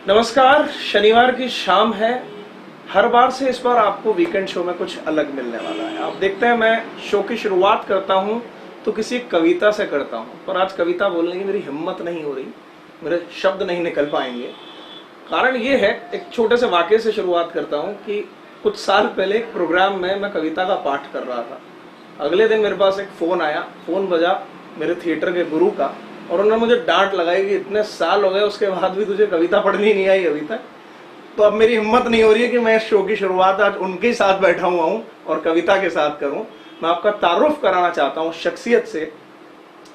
नमस्कार। शनिवार की शाम है। हर बार से इस बार आपको वीकेंड शो में कुछ अलग मिलने वाला है। आप देखते हैं मैं शो की शुरुआत करता हूं तो किसी कविता से करता हूं, पर आज कविता बोलने की मेरी हिम्मत नहीं हो रही, मेरे शब्द नहीं निकल पाएंगे। कारण ये है, एक छोटे से वाक्य से शुरुआत करता हूं कि कुछ साल पहले एक प्रोग्राम में मैं कविता का पाठ कर रहा था। अगले दिन मेरे पास एक फोन आया, फोन बजा मेरे थिएटर के गुरु का, और उन्होंने मुझे डांट लगाई कि इतने साल हो गए उसके बाद भी तुझे कविता पढ़नी नहीं आई अभी तक। तो अब मेरी हिम्मत नहीं हो रही है कि मैं इस शो की शुरुआत आज उनके साथ बैठा हुआ हूं और कविता के साथ करूं। मैं आपका तारुफ कराना चाहता हूं शख्सियत से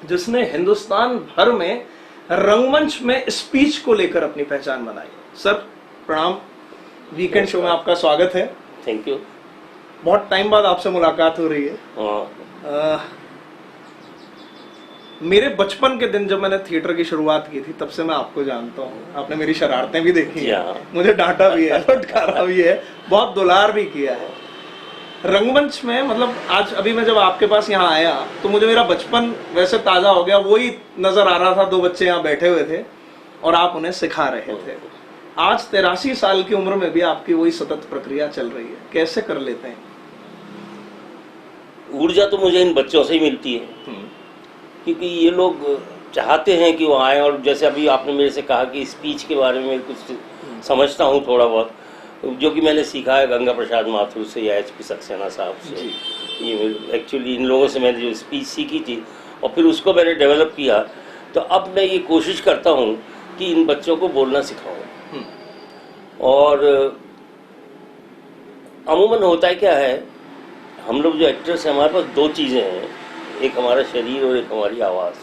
जिसने हिंदुस्तान भर में रंगमंच में स्पीच को लेकर अपनी पहचान बनाई। सर प्रणाम, वीकेंड शो में आपका स्वागत है। Thank you. बहुत टाइम बाद आपसे मुलाकात हो रही है। मेरे बचपन के दिन जब मैंने थिएटर की शुरुआत की थी तब से मैं आपको जानता हूँ। आपने मेरी शरारतें भी देखी हैं, मुझे डांटा भी है, फटकारा भी है, बहुत दुलार भी किया है रंगमंच में। मतलब आज अभी मैं जब आपके पास यहाँ आया तो मुझे मेरा बचपन वैसे ताजा हो गया, वही नजर आ रहा था। दो बच्चे यहाँ बैठे हुए थे और आप उन्हें सिखा रहे थे। आज 83 साल की उम्र में भी आपकी वही सतत प्रक्रिया चल रही है, कैसे कर लेते हैं? ऊर्जा तो मुझे इन बच्चों से ही मिलती है, क्योंकि ये लोग चाहते हैं कि वो आए। और जैसे अभी आपने मेरे से कहा कि स्पीच के बारे में कुछ समझता हूँ थोड़ा बहुत, जो कि मैंने सीखा है गंगा प्रसाद माथुर से या HP सक्सेना साहब से। ये एक्चुअली इन लोगों से मैंने जो स्पीच सीखी थी और फिर उसको मैंने डेवलप किया। तो अब मैं ये कोशिश करता हूँ कि इन बच्चों को बोलना सिखाऊँ। और अमूमन होता है क्या है, हम लोग जो एक्टर्स हैं हमारे पास दो चीज़ें हैं, एक हमारा शरीर और एक हमारी आवाज़।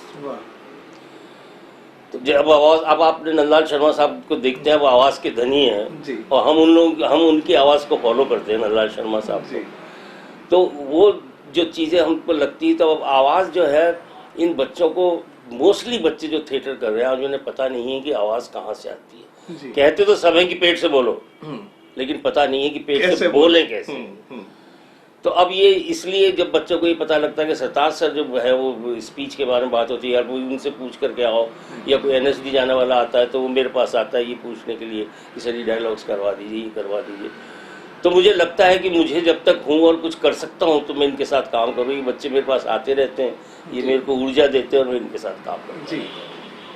तो जब आवाज़, अब आपने नंदलाल शर्मा साहब को देखते हैं, वो आवाज़ के धनी हैं और हम उनकी आवाज़ को फॉलो करते हैं, नंदलाल शर्मा साहब को। तो वो जो चीज़ें हमको लगती है, तो अब आवाज़ जो है इन बच्चों को, मोस्टली बच्चे जो थिएटर कर रहे हैं आज उन्हें पता नहीं है कि आवाज़ कहाँ से आती है। कहते तो सब है कि पेट से बोलो, लेकिन पता नहीं है कि पेट से बोले कैसे। तो अब ये इसलिए जब बच्चों को ये पता लगता है कि सरताज सर जो है वो स्पीच के बारे में बात होती है, यार वो उनसे पूछ करके आओ, या कोई NSD जाने वाला आता है तो वो मेरे पास आता है ये पूछने के लिए कि सर ये डायलॉग्स करवा दीजिए, ये करवा दीजिए। तो मुझे लगता है कि मुझे जब तक हूँ और कुछ कर सकता हूँ तो मैं इनके साथ काम करूँ। ये बच्चे मेरे पास आते रहते हैं, ये मेरे को ऊर्जा देते हैं और मैं इनके साथ काम करूँ। जी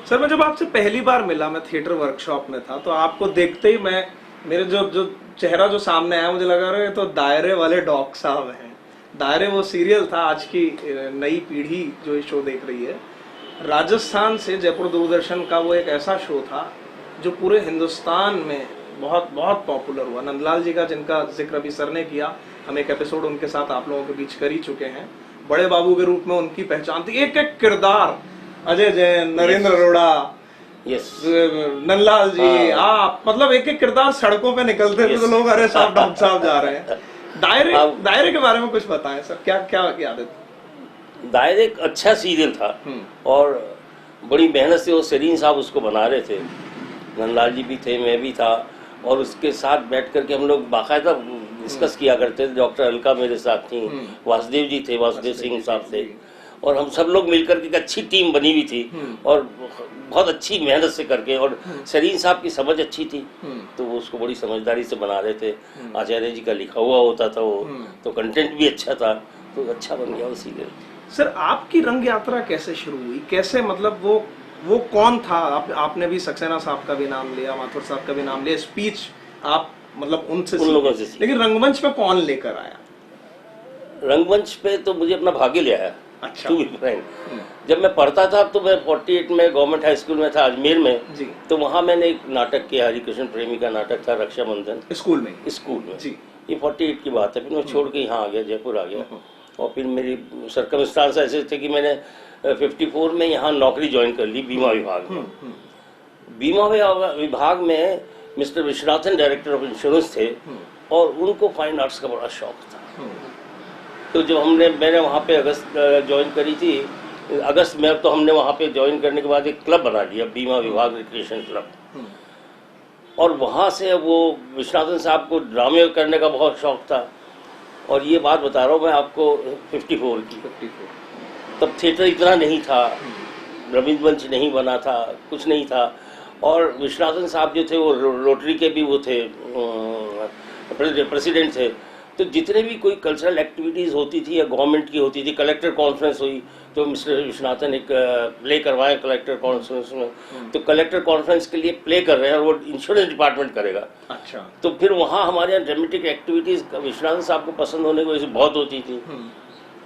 सर, मैं जब आपसे पहली बार मिला, मैं थिएटर वर्कशॉप में था, तो आपको देखते ही मेरे जो चेहरा जो सामने आया, मुझे लगा रहा है तो दायरे वाले डॉग साहब हैं। दायरे वो सीरियल था, आज की नई पीढ़ी जो ये शो देख रही है, राजस्थान से जयपुर दूरदर्शन का वो एक ऐसा शो था जो पूरे हिंदुस्तान में बहुत बहुत पॉपुलर हुआ। नंदलाल जी का, जिनका जिक्र अभी सर ने किया, हम एक एपिसोड उनके साथ आप लोगों के बीच कर ही चुके हैं। बड़े बाबू के रूप में उनकी पहचान थी। एक एक किरदार, अजय जैन, नरेंद्र अरोड़ा, नंदलाल जी, आप मतलब एक एक किरदार सड़कों पे निकलते थे तो लोग अरे साहब डॉक्टर साहब जा रहे हैं। दायरे के बारे में कुछ बताएं सर, क्या क्या याद है? दायरे एक अच्छा सीरियल था और बड़ी मेहनत से वो सरीन साहब उसको बना रहे थे। नंदलाल जी भी थे, मैं भी था, और उसके साथ बैठ करके हम लोग बाकायदा डिस्कस किया करते थे। डॉक्टर अलका मेरे साथ थी, वासुदेव जी थे, वासुदेव सिंह साहब थे, और हम सब लोग मिलकर के एक अच्छी टीम बनी हुई थी और बहुत अच्छी मेहनत से करके। और सरीन साहब की समझ अच्छी थी तो वो उसको बड़ी समझदारी से बना रहे थे। आचार्य जी का लिखा हुआ होता था वो, तो कंटेंट भी अच्छा था, तो अच्छा बन गया वो सीरियल। सर आपकी रंग यात्रा कैसे शुरू हुई, कैसे, मतलब वो कौन था? आपने भी सक्सेना साहब का भी नाम लिया, माथुर साहब का भी नाम लिया, स्पीच आप मतलब उन लोगों से, लेकिन रंगमंच पे कौन लेकर आया? रंगमंच पे तो मुझे अपना भाग्य ले आया। अच्छा। जब मैं पढ़ता था तो मैं 48 में गवर्नमेंट हाई स्कूल में था अजमेर में जी। तो वहाँ मैंने एक नाटक किया, हरिकृष्ण प्रेमी का नाटक था, रक्षाबंधन, स्कूल में जी। ये 48 की बात है। फिर मैं छोड़ के यहाँ आ गया, जयपुर आ गया, और फिर मेरी सर्कमस्टांस ऐसे थे कि मैंने 54 में यहाँ नौकरी ज्वाइन कर ली बीमा विभाग में। बीमा विभाग में mister Vishwanathan director of insurance थे और उनको फाइन आर्ट्स का बड़ा शौक था। तो जब मैंने वहाँ पे अगस्त ज्वाइन करी थी, अगस्त में, तो हमने वहाँ पे ज्वाइन करने के बाद एक क्लब बना लिया, बीमा विभाग रिक्रिएशन क्लब। और वहाँ से वो विश्वनाथन साहब को ड्रामे करने का बहुत शौक था। और ये बात बता रहा हूँ मैं आपको 54 की। तब थिएटर इतना नहीं था, रविंद्र मंच नहीं बना था, कुछ नहीं था, और विश्वनाथन साहब जो थे वो रोटरी के भी वो थे, प्रेसिडेंट थे। तो जितने भी कोई कल्चरल एक्टिविटीज़ होती थी या गवर्नमेंट की होती थी, कलेक्टर कॉन्फ्रेंस हुई तो मिस्टर विश्वनाथन एक प्ले करवाएं कलेक्टर कॉन्फ्रेंस में, तो कलेक्टर कॉन्फ्रेंस के लिए प्ले कर रहे हैं और वो इंश्योरेंस डिपार्टमेंट करेगा। अच्छा। तो फिर वहाँ हमारे यहाँ ड्रामेटिक एक्टिविटीज़ विश्वनाथन साहब को पसंद होने की वजह से बहुत होती थी,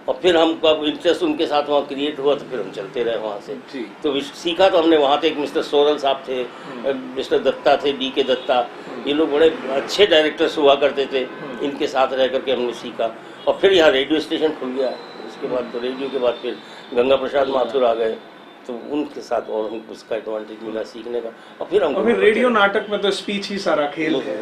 और फिर हमको अब इंटरेस्ट उनके साथ वहाँ क्रिएट हुआ, तो फिर हम चलते रहे वहाँ से। तो सीखा तो हमने वहाँ से, एक मिस्टर सोरल साहब थे, मिस्टर दत्ता थे, डी के दत्ता, ये लोग बड़े अच्छे डायरेक्टर्स हुआ करते थे, इनके साथ रह करके हमने सीखा। और फिर यहाँ रेडियो स्टेशन खुल गया, उसके बाद तो रेडियो के बाद फिर गंगा प्रसाद माथुर आ गए, तो उनके साथ और हमको उसका एडवांटेज मिला सीखने का। और फिर रेडियो नाटक में तो स्पीच ही सारा खेल है,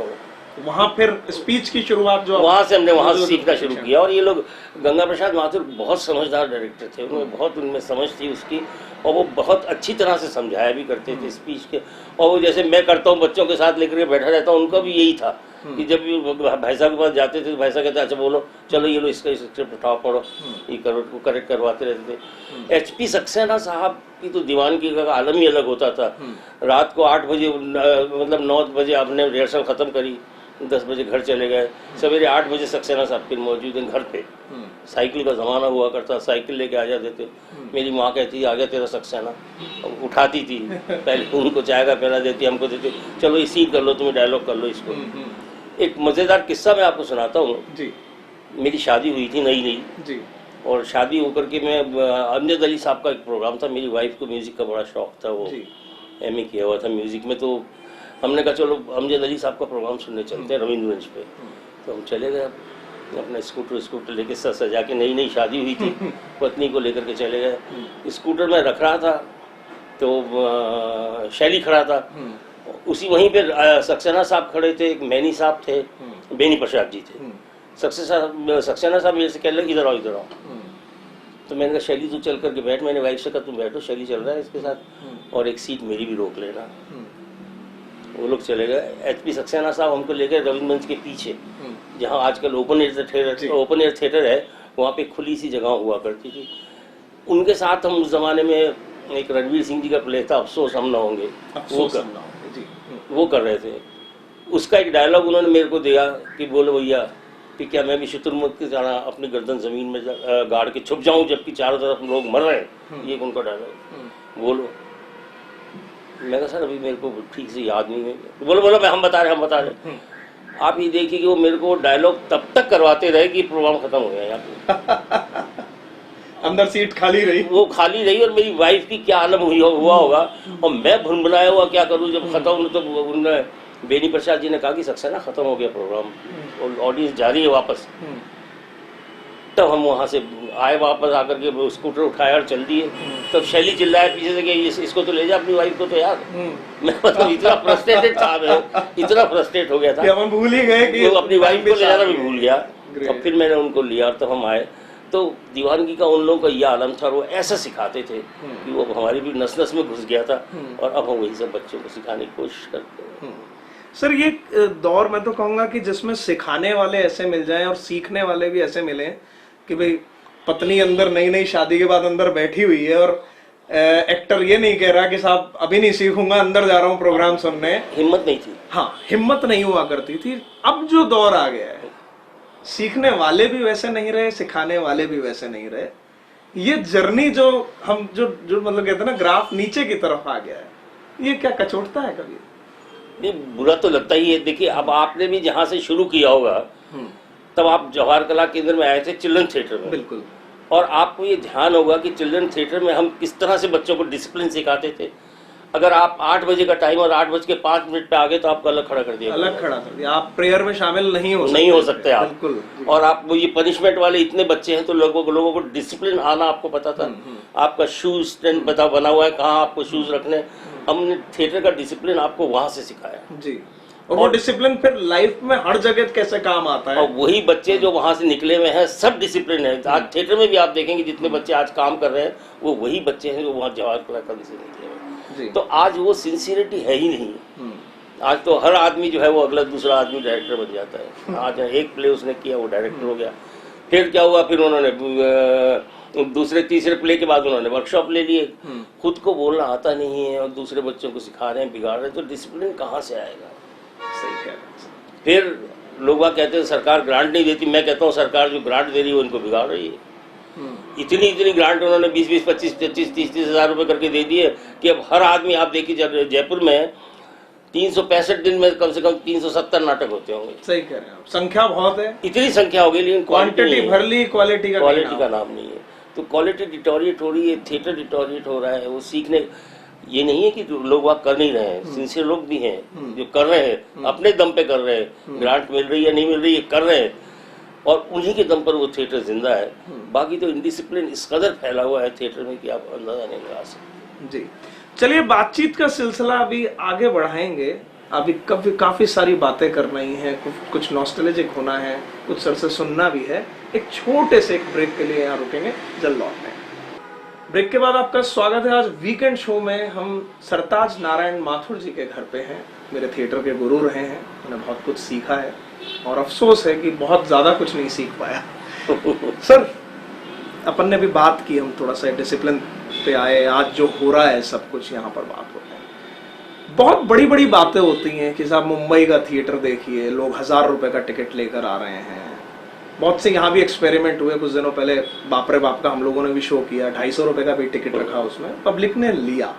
वहाँ फिर स्पीच की शुरुआत जो वहाँ से हमने वहाँ से सीखना शुरू किया। और ये लोग गंगा प्रसाद माथुर बहुत समझदार डायरेक्टर थे, उन्हें बहुत उनमें समझ थी उसकी, और वो बहुत अच्छी तरह से समझाया भी करते थे स्पीच के। और वो जैसे मैं करता हूँ बच्चों के साथ लेकर के बैठा रहता हूँ, उनका भी यही था कि जब भी भाई साहब के पास जाते थे तो भाई साहब कहते अच्छा बोलो, चलो ये लो इसका स्क्रिप्ट उठाओ, पढ़ो, ये करो, करेक्ट करवाते रहते थे। HP सक्सेना साहब की तो दीवानगी का आलम ही अलग होता था। रात को 8 बजे मतलब 9 बजे आपने रिहर्सल ख़त्म करी, 10 बजे घर चले गए, सवेरे 8 बजे सक्सेना साहब फिर मौजूद हैं घर पे। साइकिल का ज़माना हुआ करता, साइकिल लेके आ जाते थे। मेरी माँ कहती आ गया तेरा सक्सेना, उठाती थी, पहले उनको चाय का प्याला देती, हमको देती, चलो ये सीन कर लो, तुम्हें डायलॉग कर लो इसको। एक मज़ेदार किस्सा मैं आपको सुनाता हूँ। मेरी शादी हुई थी नई नई, और शादी होकर के मैं अमजद अली साहब का एक प्रोग्राम था, मेरी वाइफ को म्यूज़िक का बड़ा शौक था, वो MA किया हुआ था म्यूज़िक में, तो हमने कहा चलो अमजद अली साहब का प्रोग्राम सुनने चलते हैं रविंद्रगंज पे। तो हम चले गए अपना स्कूटर लेके सजा के, नई शादी हुई थी, पत्नी को लेकर के चले गए। स्कूटर में रख रहा था तो शैली खड़ा था, उसी वहीं पे सक्सेना साहब खड़े थे, एक मैनी साहब थे, बेनी प्रसाद जी थे। सक्सेना साहब मेरे से कह रहे इधर आओ। तो मैंने कहा शैली तू चल करके बैठ, मैंने वाइफ से कहा तुम बैठो, शैली चल रहा है इसके साथ, और एक सीट मेरी भी रोक लेना। वो लोग चले गए। HP सक्सेना साहब हमको ले गए रविंद्रगंज के पीछे, जहाँ आजकल ओपन एयर थिएटर है, वहाँ पे खुली सी जगह हुआ करती थी। उनके साथ हम उस जमाने में एक रणवीर सिंह जी का प्ले था अफसोस हम ना होंगे, वो कर रहे थे। उसका एक डायलॉग उन्होंने मेरे को दिया कि बोलो भैया कि क्या मैं भी शुतुरमुर्ग की तरह अपनी गर्दन जमीन में गाड़ के छुप जाऊं जबकि चारों तरफ लोग मर रहे हैं, ये उनका डायलॉग। बोलो, मैं कहा सर अभी मेरे को ठीक से याद नहीं है। बोलो हम बता रहे आप ये देखिए कि वो मेरे को डायलॉग तब तक करवाते रहे कि प्रोग्राम खत्म हो गया यहाँ पे। अंदर सीट खाली रही, वो खाली रही, और मेरी वाइफ की क्या आलम हुआ होगा, और मैं भुनभुनाया हुआ क्या करूँ। जब खत्म तो उन्होंने बेनी प्रसाद जी ने कहा कि सक्सेना खत्म हो गया प्रोग्राम और ऑडियंस जा रही है वापस। तब हम वहाँ से आए, वापस आकर के स्कूटर उठाया और चल दिए। तब शैली चिल्लाया पीछे से कि इसको तो ले जा अपनी वाइफ को तो यार। मैं मतलब इतना फ्रस्ट्रेटेड था, इतना फ्रस्ट्रेट हो गया था कि हम भूल ही गए कि वो अपनी वाइफ को ले जाना भी भूल गया। अब फिर मैंने उनको लिया और तब हम आए। तो दीवानगी का उन लोगों का यह आलम था, वो ऐसा सिखाते थे कि वो हमारी भी नस नस में घुस गया था, और अब हम वही सब बच्चों को सिखाने की कोशिश करते हैं। सर ये दौर मैं तो कहूँगा कि जिसमें सिखाने वाले ऐसे मिल जाएं और सीखने वाले भी ऐसे मिले कि भाई पत्नी अंदर नई शादी के बाद अंदर बैठी हुई है और एक्टर ये नहीं कह रहा कि साहब अभी नहीं सीखूंगा, अंदर जा रहा हूँ प्रोग्राम सुनने। हिम्मत नहीं थी। हाँ, हिम्मत नहीं हुआ करती थी। अब जो दौर आ गया है, सीखने वाले भी वैसे नहीं रहे, सिखाने वाले भी वैसे नहीं रहे। ये जर्नी जो हम जो मतलब कहते हैं ना, ग्राफ नीचे की तरफ आ गया है, ये क्या कचोटता है कभी? ये बुरा तो लगता ही है। देखिए अब आपने भी जहाँ से शुरू किया होगा, तब आप जवाहर कला केंद्र में आए थे चिल्ड्रन थिएटर में। बिल्कुल। और आपको ये ध्यान होगा कि चिल्ड्रन थिएटर में हम किस तरह से बच्चों को डिसिप्लिन सिखाते थे। अगर आप 8 बजे का टाइम और 8:05 पे आ गए तो आपको अलग खड़ा कर दिया। अलग खड़ा कर दिया, आप प्रेयर में शामिल नहीं हो सकते आप। बिल्कुल। और आप ये पनिशमेंट वाले इतने बच्चे हैं तो लोगों को डिसिप्लिन आना आपको पता था। आपका शूज स्टैंड बना हुआ है, कहाँ आपको शूज रखने। हमने थिएटर का डिसिप्लिन आपको वहां से सिखाया जी। और वो डिसिप्लिन फिर लाइफ में हर जगह कैसे काम आता है। और वही बच्चे जो वहां से निकले हुए हैं सब डिसिप्लिन है। आज थिएटर में भी आप देखेंगे जितने बच्चे आज काम कर रहे हैं वो वही बच्चे हैं जो वहाँ जवाहर कला केंद्र से निकले हुए। तो आज वो सिंसियरिटी है ही नहीं। आज तो हर आदमी जो है वो अगला दूसरा आदमी डायरेक्टर बन जाता है। आज एक प्ले उसने किया वो डायरेक्टर हो गया। फिर क्या हुआ, फिर उन्होंने दूसरे तीसरे प्ले के बाद उन्होंने वर्कशॉप ले लिए। खुद को बोलना आता नहीं है और दूसरे बच्चों को सिखा रहे हैं, बिगाड़ रहे हैं, तो डिसिप्लिन कहाँ से आएगा? सही कह रहे हैं। फिर लोग कहते हैं सरकार ग्रांट नहीं देती, मैं कहता हूँ सरकार जो ग्रांट दे रही है उनको बिगाड़ रही है। इतनी ग्रांट उन्होंने 20-20, 25-25, 30-30 हज़ार रुपए करके दे दिए कि अब हर आदमी, आप देखिए जयपुर में 365 दिन में कम से कम 370 नाटक होते होंगे। सही कह रहे हैं आप, संख्या बहुत है, इतनी संख्या हो गई, लेकिन क्वांटिटी भर ली, क्वालिटी का नाम नहीं है। तो क्वालिटी डिटोरिएट हो रही है, थिएटर डिटोरिएट हो रहा है। वो सीखने, ये नहीं है कि लोग वहाँ कर नहीं रहे हैं, सिंसियर लोग भी हैं जो कर रहे हैं, अपने दम पे कर रहे हैं, ग्रांट मिल रही है नहीं मिल रही है, कर रहे हैं, और उन्हीं के दम पर वो थिएटर जिंदा है। बाकी तो इंडिसिप्लिन इस कदर फैला हुआ है थिएटर में कि आप अंदाजा नहीं लगा सकते। जी, चलिए बातचीत का सिलसिला अभी आगे बढ़ाएंगे। अभी काफी सारी बातें करनी है, कुछ नॉस्टैल्जिक होना है, कुछ सर से सुनना भी है। एक छोटे से एक ब्रेक के लिए यहाँ रुकेंगे, जल्द लौटते हैं। ब्रेक के बाद आपका स्वागत है। आज वीकेंड शो में हम सरताज नारायण माथुर जी के घर पे हैं। मेरे थिएटर के गुरु रहे हैं, मैंने बहुत कुछ सीखा है और अफसोस है कि बहुत ज्यादा कुछ नहीं सीख पाया। सर, अपन ने भी बात की, हम थोड़ा सा डिसिप्लिन पे आए, आज जो हो रहा है सब कुछ यहाँ पर बात हो रहा है। बहुत बड़ी बड़ी बातें होती हैं कि साहब मुंबई का थिएटर देखिए, लोग 1000 रुपए का टिकट लेकर आ रहे हैं। बहुत से यहाँ भी एक्सपेरिमेंट हुए, कुछ दिनों पहले बाप रे बाप का हम लोगों ने भी शो किया, 250 रुपए का भी टिकट रखा, उसमें पब्लिक ने लिया।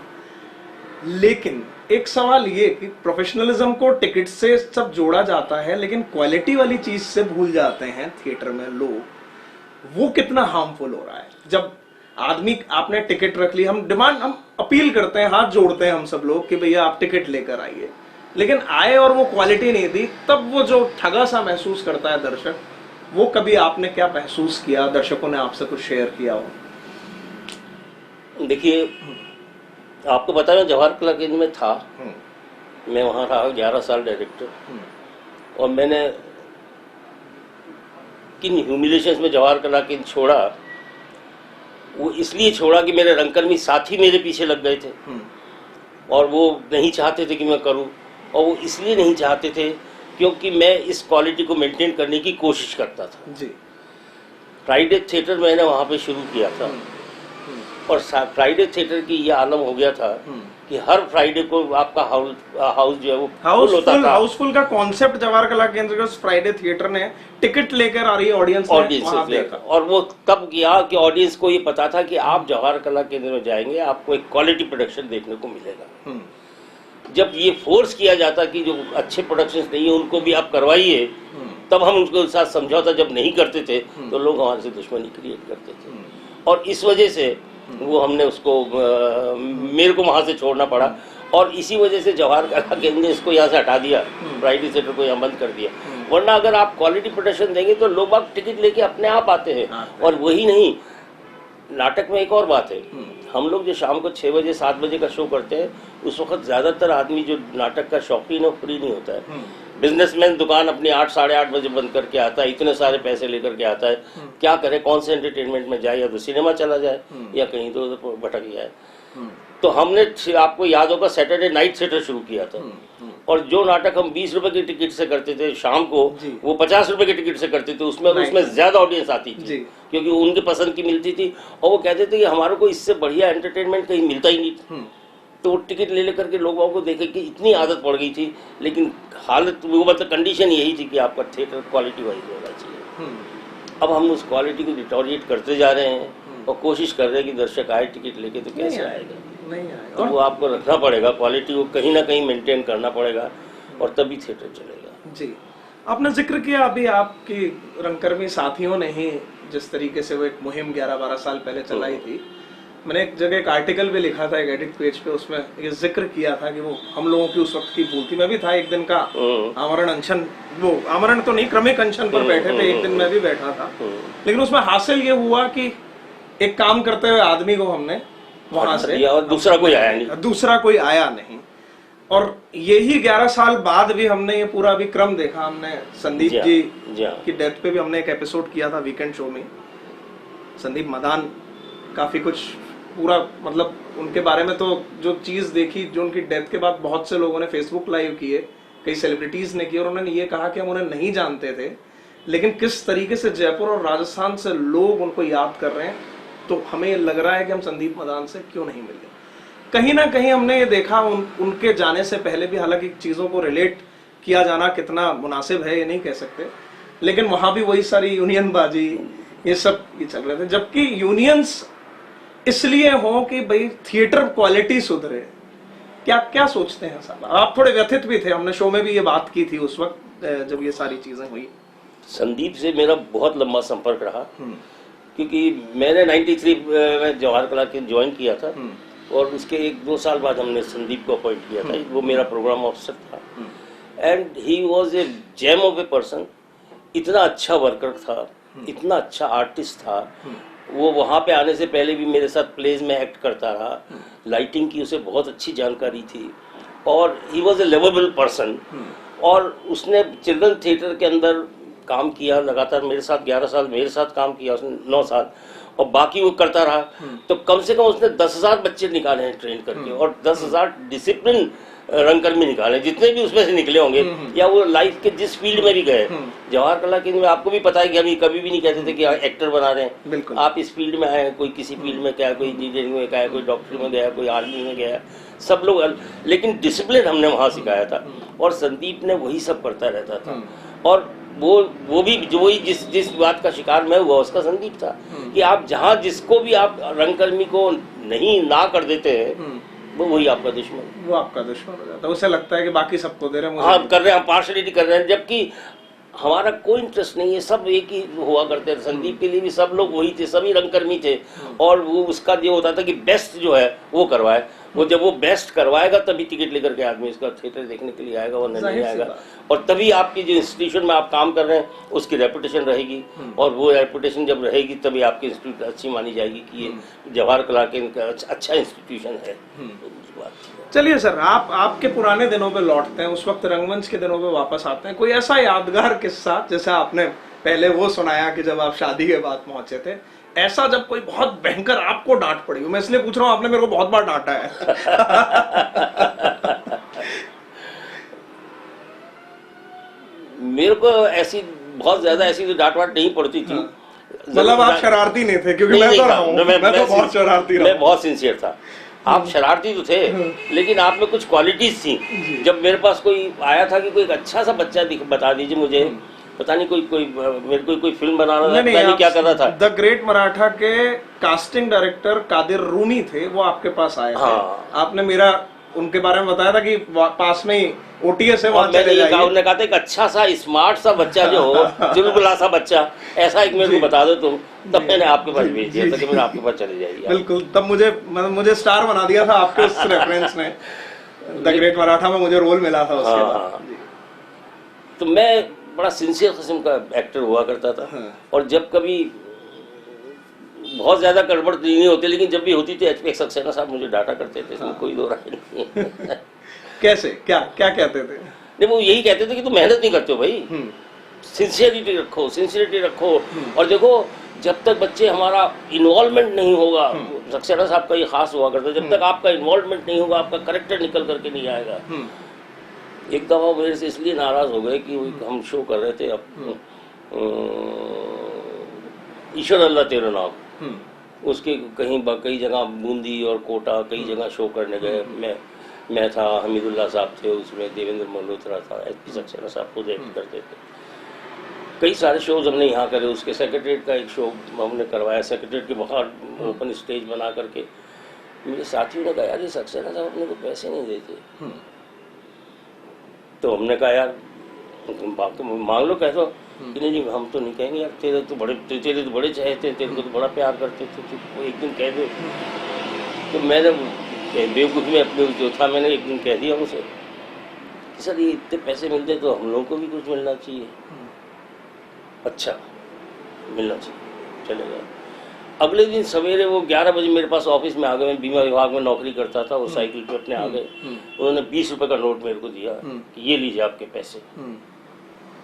लेकिन एक सवाल ये कि प्रोफेशनलिज्म को टिकट से सब जोड़ा जाता है, लेकिन क्वालिटी वाली चीज से भूल जाते हैं थिएटर में लोग। वो कितना हार्मफुल हो रहा है? जब आदमी, आपने टिकट रख ली, हम अपील करते हैं, हाथ जोड़ते हैं हम सब लोग कि भैया आप टिकट लेकर आइए, लेकिन आए और वो क्वालिटी नहीं दी, तब वो जो ठगा सा महसूस करता है दर्शक, वो कभी आपने क्या महसूस किया? दर्शकों ने आपसे कुछ शेयर किया हो? देखिए, आपको पता है जवाहर कला केंद्र में था, मैं वहाँ रहा 11 साल डायरेक्टर, और मैंने किन ह्यूमिलेशंस में जवाहर कला केंद्र छोड़ा। वो इसलिए छोड़ा कि मेरे रंगकर्मी साथी मेरे पीछे लग गए थे और वो नहीं चाहते थे कि मैं करूं, और वो इसलिए नहीं चाहते थे क्योंकि मैं इस क्वालिटी को मेंटेन करने की कोशिश करता था जी। फ्राइडे थिएटर मैंने वहाँ पे शुरू किया था, और फ्राइडे थिएटर की ये आलम हो गया था कि हर फ्राइडे को आपका हाउस जो है वो हाउसफुल का कॉन्सेप्ट जवाहर कला केंद्र का फ्राइडे थिएटर ने टिकट लेकर आ रही है ऑडियंस देखा। और वो तब किया कि ऑडियंस को ये पता था कि आप जवाहर कला केंद्र में जाएंगे, आपको एक क्वालिटी प्रोडक्शन देखने को मिलेगा। जब ये फोर्स किया जाता कि जो अच्छे प्रोडक्शंस नहीं है उनको भी आप करवाइए, तब हम उनके साथ समझौता जब नहीं करते थे तो लोग हमारे से दुश्मनी क्रिएट करते थे, और इस वजह से वो हमने उसको मेरे को वहाँ से छोड़ना पड़ा, और इसी वजह से जवाहर कला केंद्र ने इसको यहाँ से हटा दिया, फ्राइडे थिएटर को यहाँ बंद कर दिया। वरना अगर आप क्वालिटी प्रोडक्शन देंगे तो लोग आप टिकट लेके अपने आप आते हैं। और वही नहीं, नाटक में एक और बात है, हम लोग जो शाम को 6 बजे 7 बजे का शो करते हैं, उस वक्त ज्यादातर आदमी जो नाटक का शौकीन है फ्री नहीं होता है। बिजनेसमैन दुकान अपनी 8 साढ़े 8 बजे बंद करके आता है, इतने सारे पैसे लेकर के आता है, क्या करे, कौन से एंटरटेनमेंट में जाए, या तो सिनेमा चला जाए या कहीं तो भटक जाए। तो हमने, आपको याद होगा, सैटरडे नाइट थिएटर शुरू किया था, और जो नाटक हम 20 रुपए की टिकट से करते थे शाम को, वो 50 रुपए की टिकट से करते थे। उसमें ज्यादा ऑडियंस आती थी क्योंकि उनके पसंद की मिलती थी, और वो कहते थे कि हमारे को इससे बढ़िया एंटरटेनमेंट कहीं मिलता ही नहीं। तो वो टिकट ले लेकर के लोगों को देखे कि इतनी आदत पड़ गई थी, लेकिन हालत वो मतलब कंडीशन यही थी कि आपका थिएटर क्वालिटी वाइज होना चाहिए। अब हम उस क्वालिटी को डिटोरिएट करते जा रहे हैं और कोशिश कर रहे हैं कि दर्शक आए टिकट लेके, तो कैसे आएगा? नहीं आएगा। तो वो आपको रखना पड़ेगा, क्वालिटी को कहीं ना कहीं मेंटेन करना पड़ेगा, और तभी थिएटर चलेगा। जी, आपने जिक्र किया अभी आपकी रंगकर्मी साथियों ने ही जिस तरीके से वो एक मुहिम 11-12 साल पहले चलाई थी, मैंने एक जगह एक आर्टिकल भी लिखा था एक एडिट पेज पे, उसमें ये जिक्र किया था कि वो हम लोगों की उस वक्त की भूल थी। मैं भी था एक दिन का आमरण अनशन, वो आमरण तो नहीं, क्रमिक अनशन पर बैठे थे, एक दिन मैं भी बैठा था, लेकिन उसमें हासिल ये हुआ कि एक काम करते हुए आदमी को हमने वहां से, और दूसरा कोई आया नहीं। और यही 11 साल बाद भी हमने ये पूरा भी क्रम देखा। हमने संदीप जी की डेथ पे भी हमने एक एपिसोड किया था वीकेंड शो में। संदीप मदान, काफी कुछ पूरा, मतलब उनके बारे में तो जो चीज देखी, जो उनकी डेथ के बाद बहुत से लोगों ने फेसबुक लाइव किए, कई सेलिब्रिटीज ने किए, और उन्होंने ये कहा कि हम उन्हें नहीं जानते थे, लेकिन किस तरीके से जयपुर और राजस्थान से लोग उनको याद कर रहे हैं, तो हमें लग रहा है कि हम संदीप मदान से क्यों नहीं मिले। कहीं ना कहीं हमने ये देखा उनके जाने से पहले भी, हालांकि चीज़ों को रिलेट किया जाना कितना मुनासिब है ये नहीं कह सकते, लेकिन वहां भी वही सारी यूनियन बाजी ये सब ये चल रहे थे, जबकि यूनियंस इसलिए हो कि भाई थिएटर क्वालिटी सुधरे। क्या क्या सोचते हैं साहब? आप थोड़े व्यथित भी थे, हमने शो में भी ये बात की थी उस वक्त जब ये सारी चीजें हुई। संदीप से मेरा बहुत लंबा संपर्क रहा, क्योंकि मैंने 93 में जवाहर कला के ज्वाइन किया था और उसके 1-2 साल बाद हमने संदीप को अपॉइंट किया था। वो मेरा प्रोग्राम ऑफिसर था and he was a gem of a person. इतना अच्छा वर्कर था, इतना अच्छा आर्टिस्ट था। वो वहाँ पे आने से पहले भी मेरे साथ प्लेज में एक्ट करता रहा। लाइटिंग की उसे बहुत अच्छी जानकारी थी और ही वॉज ए लवेबल पर्सन। और उसने चिल्ड्रन थिएटर के अंदर काम किया लगातार, मेरे साथ 11 साल मेरे साथ काम किया उसने, 9 साल, और बाकी वो करता रहा। तो कम से कम उसने 10,000 बच्चे निकाले हैं ट्रेन करके और 10,000 डिसिप्लिन रंगकर्मी निकाले, जितने भी उसमें से निकले होंगे या वो लाइफ के जिस फील्ड में भी गए। जवाहर कला केंद्र में आपको भी पता है कि हम कभी भी नहीं कहते थे कि एक्टर बना रहे हैं, आप इस फील्ड में आए, कोई किसी फील्ड में गया, कोई इंजीनियरिंग में गया, कोई डॉक्टर में गया, कोई आर्मी में गया, सब लोग, लेकिन डिसिप्लिन हमने वहाँ सिखाया था और संदीप ने वही सब करता रहता था। और वो भी वही जिस बात का शिकार मैं हुआ उसका संदीप था कि आप जहाँ जिसको भी आप रंगकर्मी को नहीं ना कर देते हैं वो वही आपका दुश्मन, वो आपका दुश्मन हो जाता है। उसे लगता है कि बाकी सबको दे रहे हैं, हाँ कर रहे हैं, हम पार्शलिटी कर रहे हैं, जबकि हमारा कोई इंटरेस्ट नहीं है। सब एक ही हुआ करते थे। संदीप के लिए भी सब लोग वही थे, सभी रंगकर्मी थे और वो उसका ये होता था कि बेस्ट जो है वो करवाए। वो जब वो बेस्ट करवाएगा तभी टिकट लेकर के आदमी इसका थिएटर देखने के लिए आएगा, वरना नहीं आएगा। और तभी आपकी जो इंस्टीट्यूशन में आप काम कर रहे हैं उसकी रेपुटेशन रहेगी और वो रेपुटेशन जब रहेगी तभी आपकी इंस्टीट्यूट अच्छी मानी जाएगी कि ये जवाहर कला केंद्र अच्छा इंस्टीट्यूशन है। चलिए सर, आपके पुराने दिनों पे लौटते हैं, उस वक्त रंगमंच के दिनों पे वापस आते हैं। कोई ऐसा यादगार किस्सा जैसे आपने पहले वो सुनाया कि जब आप शादी के बाद पहुंचे थे, ऐसा जब कोई बहुत भयंकर आपको डांट पड़ी हो? मैं इसलिए पूछ रहा हूँ, आपने मेरे को बहुत बार डांटा है। मेरे को ऐसी बहुत ज्यादा ऐसी डांट वाट नहीं पड़ती थी। मतलब आप शरारती नहीं थे? क्योंकि मैं तो रहा हूँ, मैं तो बहुत शरारती रहा। मैं बहुत सिंसियर था। आप शरारती तो थे लेकिन आप में कुछ क्वालिटीज थी। जब मेरे पास कोई आया था कि कोई एक अच्छा सा बच्चा बता दीजिए मुझे, पता नहीं कोई मेरे को कोई फिल्म बनाना था, नहीं क्या कर रहा था। द ग्रेट मराठा के कास्टिंग डायरेक्टर कादिर रूमी थे, वो आपके पास आए थे। आपने मेरा उनके बारे में बताया था कि पास में ही ओटीएस है, वहां चले जाइए। उन्होंने कहा था एक अच्छा सा स्मार्ट सा बच्चा जो हो, चुलबुला सा बच्चा, ऐसा एक मेरे को बता दो तुम। तब मैंने आपके पास भेज दिया था कि मेरे आपके पास चले जाइए। बिल्कुल, तब मुझे स्टार बना दिया था आपके उस रेफरेंस ने। द ग्रेट मराठा में मुझे रोल मिला था उसके बाद। तो मैं बड़ा सिंसियर किस्म का एक्टर हुआ करता था और जब कभी बहुत ज्यादा गड़बड़ नहीं होती, लेकिन जब भी होती थी एचपी सक्सेना साहब मुझे डांटा करते थे, इसमें कोई दो राय नहीं। कैसे, क्या क्या कहते थे? नहीं, वो यही कहते थे कि तुम मेहनत नहीं करते हो भाई, सिंसियरिटी रखो, सिंसियरिटी रखो। और देखो जब तक बच्चे हमारा इन्वॉल्वमेंट नहीं होगा, सक्सेना साहब का ये खास हुआ करता, जब तक आपका इन्वॉल्वमेंट नहीं होगा आपका करेक्टर निकल करके नहीं आएगा। एक दफा मेरे से इसलिए नाराज हो गए कि हम शो कर रहे थे अब ईश्वर अल्लाह तेरा नाम, उसके कई जगह बूंदी और कोटा कई जगह शो करने गए। मैं था, हमीदुल्लाह साहब थे उसमें, देवेंद्र मल्होत्रा था, एचपी सक्सेना साहब खुद एक्ट करते थे। कई सारे शोज हमने यहाँ करे। उसके सेक्रेटरीट का एक शो हमने करवाया, सेक्रेटरीट के बाहर ओपन स्टेज बना करके। मेरे साथियों ने कहा यार ये सक्सेना साहब अपने को पैसे नहीं देते। तो हमने कहा यार मांग लो, कह दो कि नहीं हम तो नहीं कहेंगे यार, तेरे तो बड़े चाहते, तेरे को तो बड़ा प्यार करते थे, तो एक दिन कह दो। तो मैंने बेवकूफ़ी में अपने जो था मैंने एक दिन कह दिया उसे कि सर ये इतने पैसे मिलते तो हम लोगों को भी कुछ मिलना चाहिए। अच्छा मिलना चाहिए, चले गए। अगले दिन सवेरे वो 11 बजे मेरे पास ऑफिस में आ गए। मैं बीमा विभाग में नौकरी करता था। वो साइकिल पे अपने आ गए, उन्होंने 20 रुपए का नोट मेरे को दिया कि ये लीजिए आपके पैसे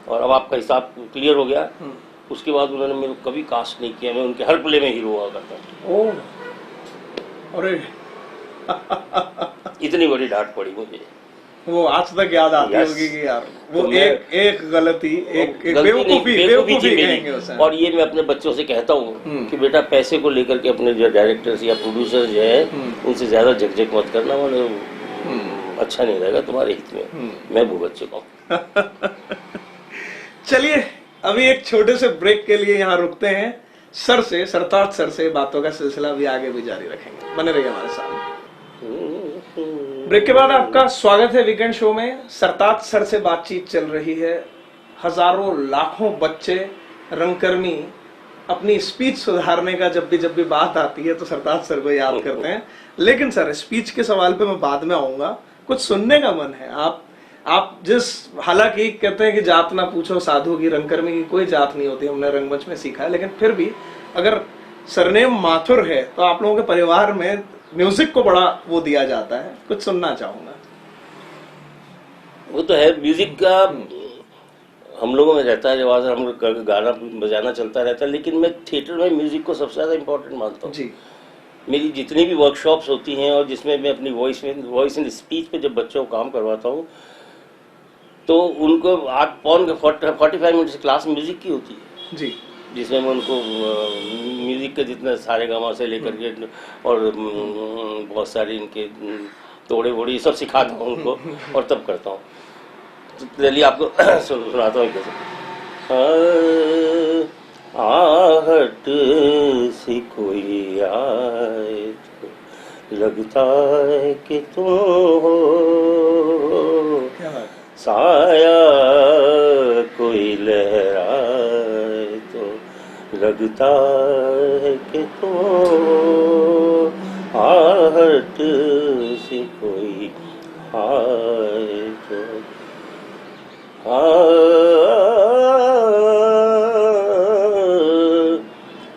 और अब आपका हिसाब क्लियर हो गया। उसके बाद उन्होंने मेरे को कभी कास्ट नहीं किया, मैं उनके हर प्ले में हीरो हुआ करता था। ओह, अरे इतनी बड़ी डांट पड़ी मुझे। वो आज तक याद आती होगी कि यार वो तो एक गलती, एक बेवकूफी कहेंगे उसे। और ये मैं अपने बच्चों से कहता हूँ कि बेटा पैसे को लेकर के अपने जो डायरेक्टर्स या प्रोड्यूसर जो है उनसे ज्यादा झकझक मत करना, वो अच्छा नहीं रहेगा तुम्हारे हित में। मैं भुगत चुका हूँ। चलिए अभी एक छोटे से ब्रेक के लिए यहाँ रुकते हैं। सरताज सर से बातों का सिलसिला भी आगे भी जारी रखेंगे, बने रहिए हमारे साथ। ब्रेक के बाद आपका स्वागत है वीकेंड शो में। सरताज सर से बातचीत चल रही है। हजारों लाखों बच्चे रंगकर्मी अपनी स्पीच सुधारने का जब भी बात आती है तो सरताज सर को याद करते हैं। लेकिन सर स्पीच के सवाल पे मैं बाद में आऊंगा, कुछ सुनने का मन है। आप जिस, हालांकि कहते हैं कि जात ना पूछो साधु की, रंगकर्मी की कोई जात नहीं होती, हमने रंगमंच में सीखा है, लेकिन फिर भी अगर सरनेम माथुर है तो आप लोगों के परिवार में म्यूजिक को बड़ा वो दिया जाता है, कुछ सुनना चाहूंगा। वो तो है, म्यूजिक का हम लोगों में रहता है रिवाज, हम लोग गाना बजाना चलता रहता है, लेकिन मैं थिएटर में म्यूजिक को सबसे ज्यादा इम्पोर्टेंट मानता हूँ जी। मेरी जितनी भी वर्कशॉप्स होती हैं और जिसमें मैं अपनी वॉइस एंड स्पीच पे जब बच्चों को काम करवाता हूँ तो उनको 45 मिनट से क्लास म्यूजिक की होती है जी, जिसमें मैं उनको म्यूजिक के जितने सारे गामा से लेकर के और बहुत सारे इनके तोड़े वोड़े सब सिखाता हूँ उनको और तब करता हूँ। तो चलिए आपको सुनाता हूँ कैसे। आहट से कोई आए तो लगता है कि तुम हो, साया कोई लहराए तो लगता है कि तुम हो, आहट से कोई आए तो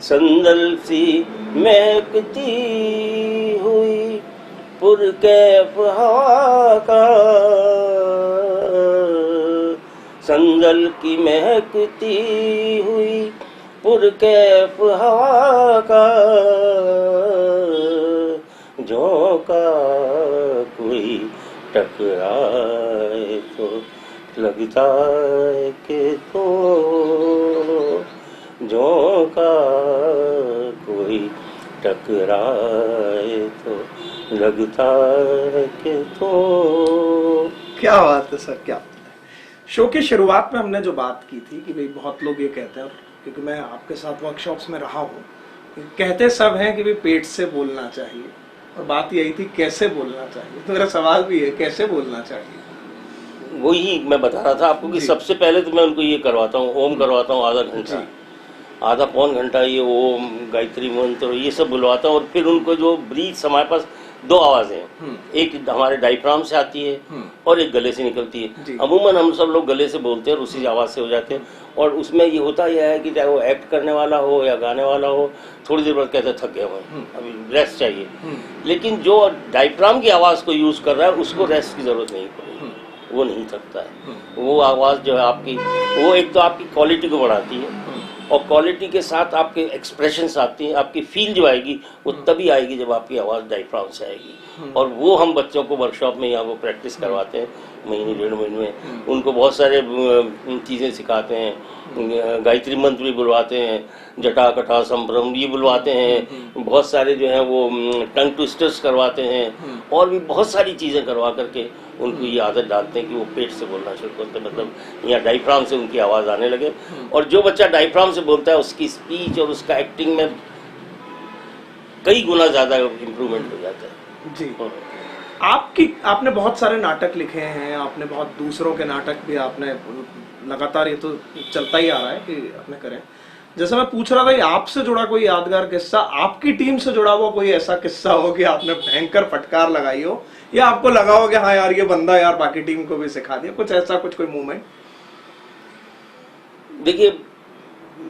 संदल सी महकती हुई पुरकैफ हवा का, संदल की महकती हुई पुरकैफ हवा का, झोंका कोई टकराए तो लगता है कि तो झोंका कोई टकराए तो लगता है कि तो। क्या बात है सर, क्या बात है। शो की शुरुआत में हमने जो बात की थी कि भाई बहुत लोग ये कहते हैं, और क्योंकि मैं आपके साथ वर्कशॉप्स में रहा हूँ, कहते सब हैं कि भाई पेट से बोलना चाहिए, और बात यही थी कैसे बोलना चाहिए। तो मेरा सवाल भी है कैसे बोलना चाहिए। वही मैं बता रहा था आपको कि सबसे पहले तो मैं उनको ये करवाता हूँ, ओम करवाता हूँ आधा पौन घंटा ये ओम गायत्री मंत्र ये सब बुलवाता हूँ, और फिर उनको जो ब्रीथ, हमारे पास दो आवाजें हैं, एक हमारे डायफ्राम से आती है और एक गले से निकलती है। अमूमन हम सब लोग गले से बोलते हैं और उसी आवाज से हो जाते हैं, और उसमें ये होता यह है कि चाहे वो एक्ट करने वाला हो या गाने वाला हो, थोड़ी देर बाद कहते थक गया मैं, अभी रेस्ट चाहिए। लेकिन जो डायफ्राम की आवाज को यूज कर रहा है उसको रेस्ट की जरूरत नहीं पड़ेगी, वो नहीं थकता है। वो आवाज जो है आपकी, वो एक तो आपकी क्वालिटी को बढ़ाती है, और क्वालिटी के साथ आपके एक्सप्रेशंस आती हैं, आपकी फील जो आएगी वो तभी आएगी जब आपकी आवाज़ डायफ्राम से आएगी। और वो हम बच्चों को वर्कशॉप में यहाँ वो प्रैक्टिस करवाते हैं, महीने डेढ़ महीने में उनको बहुत सारे चीज़ें सिखाते हैं, गायत्री मंत्र भी बुलवाते हैं, जटा कटा संभ्रम ये बुलवाते हैं, बहुत सारे जो हैं वो टंग ट्विस्टर्स करवाते हैं, और भी बहुत सारी चीज़ें करवा करके उनको ये आदत डालते हैं कि वो पेट से बोलना शुरू करते हैं, मतलब यहाँ डायफ्राम से उनकी आवाज़ आने लगे। और जो बच्चा डायफ्राम से बोलता है उसकी स्पीच और उसका एक्टिंग में कई गुना ज़्यादा इम्प्रूवमेंट हो जाता है जी। आपने बहुत सारे नाटक लिखे हैं, आपने बहुत दूसरों के नाटक भी आपने लगातार, ये तो चलता ही आ रहा है कि आपने करें। जैसे मैं पूछ रहा था कि आपसे जुड़ा कोई यादगार किस्सा, आपकी टीम से जुड़ा हुआ कोई ऐसा किस्सा हो कि आपने भयंकर फटकार लगाई हो, या आपको लगा हो कि हाँ यार ये बंदा यार बाकी टीम को भी सिखा दिया, कुछ ऐसा, कुछ कोई मूवमेंट? देखिए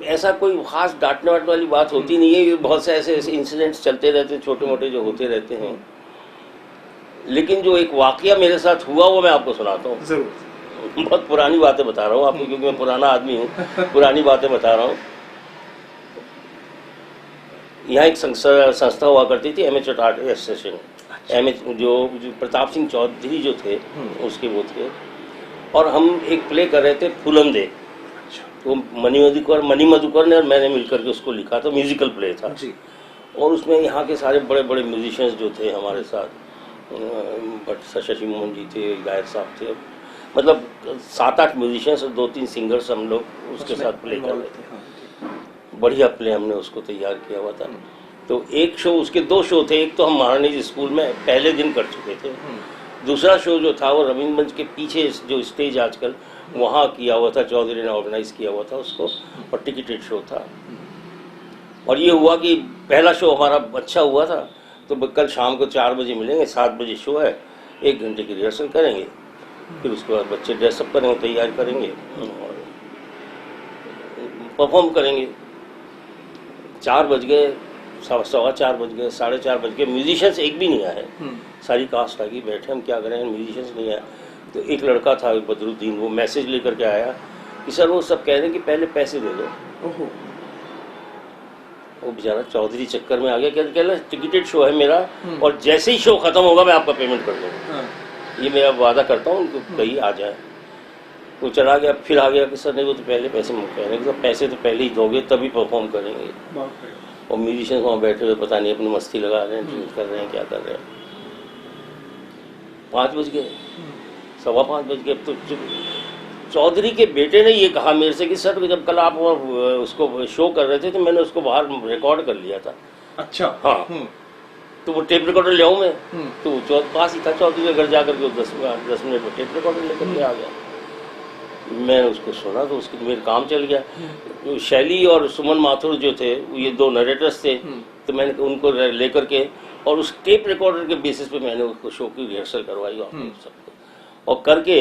ऐसा कोई खास डांटने वाटने वाली बात होती नहीं है, बहुत से ऐसे इंसिडेंट्स चलते रहते हैं, छोटे मोटे जो होते रहते हैं। लेकिन जो एक वाकया मेरे साथ हुआ वो मैं आपको सुनाता हूँ। जरूर। बहुत पुरानी बातें बता रहा हूँ आपको, क्योंकि मैं पुराना आदमी हूँ, पुरानी बातें बता रहा हूँ। यहाँ एक संस्था हुआ करती थी, एमेचर आर्ट एसोसिएशन। जो प्रताप सिंह चौधरी जो थे उसके वो थे, और हम एक प्ले कर रहे थे फूलन दे। वो मणि मधुकर ने और मैंने मिलकर के उसको लिखा था, म्यूजिकल प्ले था जी। और उसमें यहाँ के सारे बड़े बड़े म्यूजिशियंस जो थे हमारे साथ, भट्ट शशि मोहन जी थे, गायक साहब थे, मतलब 7-8 म्यूजिशियंस और 2-3 सिंगर्स हम लोग उसके साथ प्ले कर रहे थे। बढ़िया प्ले हमने उसको तैयार किया हुआ था। तो एक शो, उसके 2 शो थे, एक तो हम महारानी जी स्कूल में पहले दिन कर चुके थे, दूसरा शो जो था वो रविंद्र मंच के पीछे जो स्टेज आजकल वहाँ किया हुआ था, चौधरी ने ऑर्गेनाइज किया हुआ था उसको, और टिकटेड शो था। और ये हुआ कि पहला शो हमारा अच्छा हुआ था, तो कल शाम को 4 बजे मिलेंगे, 7 बजे शो है, 1 घंटे की रिहर्सल करेंगे, फिर उसके बाद बच्चे ड्रेसअप करेंगे, तैयार करेंगे और परफॉर्म करेंगे। 4 बज गए, 4:15 बज गए, 4:30 बज गए, म्यूजिशियंस एक भी नहीं आए, सारी कास्ट आ गई, बैठे हम क्या करें, म्यूजिशियंस नहीं आए। तो एक लड़का था बदरुद्दीन, वो मैसेज लेकर के आया कि सर वो सब कह रहे हैं कि पहले पैसे दे दो। वो बेचारा चौधरी चक्कर में आ गया, कह रहा टिकटेड शो है मेरा, और जैसे ही शो खत्म होगा मैं आपका पेमेंट कर दूँगा, ये मैं अब वादा करता हूँ, उनको कहीं आ जाए। वो चला गया, फिर आ गया कि सर नहीं वो तो पहले पैसे कह रहे हैं, पैसे तो पहले ही दोगे तभी परफॉर्म करेंगे। और म्यूजिशियंस वहाँ बैठे हुए पता नहीं अपनी मस्ती लगा रहे हैं, ड्रिंक कर रहे हैं, क्या कर रहे हैं। 5 बज गए, 5:15 बज गए। तो चौधरी के बेटे ने ये कहा मेरे से कि सर जब कल आप उसको शो कर रहे थे तो मैंने उसको बाहर रिकॉर्ड कर लिया था। अच्छा। हाँ। तो वो टेप रिकॉर्डर ले आऊँ मैं? तो पास ही था चौधरी के घर जाकर के 10 मिनट में टेप रिकॉर्डर लेकर के आ गया। मैं उसको सुना तो उसके मेरा काम चल गया। शैली और सुमन माथुर जो थे ये 2 नरेटर्स थे, तो मैंने उनको लेकर के और उस टेप रिकॉर्डर के बेसिस पे मैंने उसको शो की रिहर्सल करवाई सबको, और करके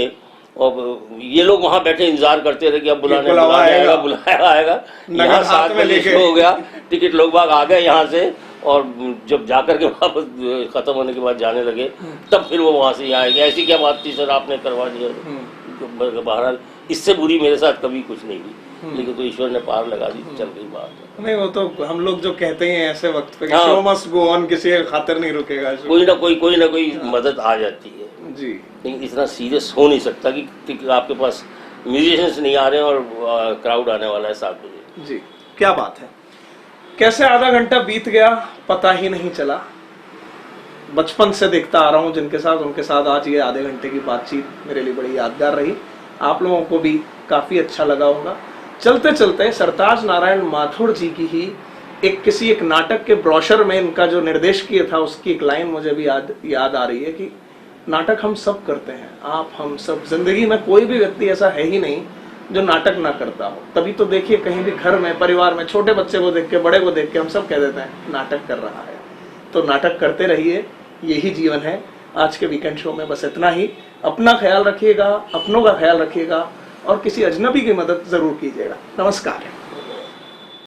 और ये लोग वहाँ बैठे इंतजार करते रहे कि अब बुलाया आएगा। यहाँ 7 बजे शो हो गया, टिकट लोग बाग आ गए यहाँ से, और जब जाकर के वापस खत्म होने के बाद जाने लगे तब फिर वो वहाँ से यहाँ आएंगे। ऐसी क्या बात थी सर आपने करवा दिया? बहरहाल इससे बुरी मेरे साथ कभी कुछ नहीं हुई, लेकिन तो ईश्वर ने पार लगा दी, चल गई बात। नहीं वो तो हम लोग जो कहते हैं ऐसे वक्त पे शो मस्ट गो ऑन, किसी का खातिर नहीं रुकेगा, कोई ना कोई मदद आ जाती है जी। लेकिन इतना सीरियस हो नहीं सकता कि आपके पास म्यूजिशियंस नहीं आ रहे हैं और क्राउड आने वाला है 7 बजे जी। क्या बात है, कैसे आधा घंटा बीत गया पता ही नहीं चला। बचपन से देखता आ रहा हूँ जिनके साथ, उनके साथ आज ये आधे घंटे की बातचीत मेरे लिए बड़ी यादगार रही। आप लोगों को भी काफी अच्छा लगा होगा। चलते चलते सरताज नारायण माथुर जी की ही एक नाटक के ब्रोशर में इनका जो निर्देश किया था उसकी एक लाइन मुझे भी याद आ रही है कि नाटक हम सब करते हैं, आप हम सब, जिंदगी में कोई भी व्यक्ति ऐसा है ही नहीं जो नाटक ना करता हो। तभी तो देखिए कहीं भी घर में, परिवार में, छोटे बच्चे को देख के, बड़े को देख के हम सब कह देते हैं नाटक कर रहा है। तो नाटक करते रहिए, यही जीवन है। आज के वीकेंड शो में बस इतना ही। अपना ख्याल रखिएगा, अपनों का ख्याल रखिएगा और किसी अजनबी की मदद जरूर कीजिएगा। नमस्कार।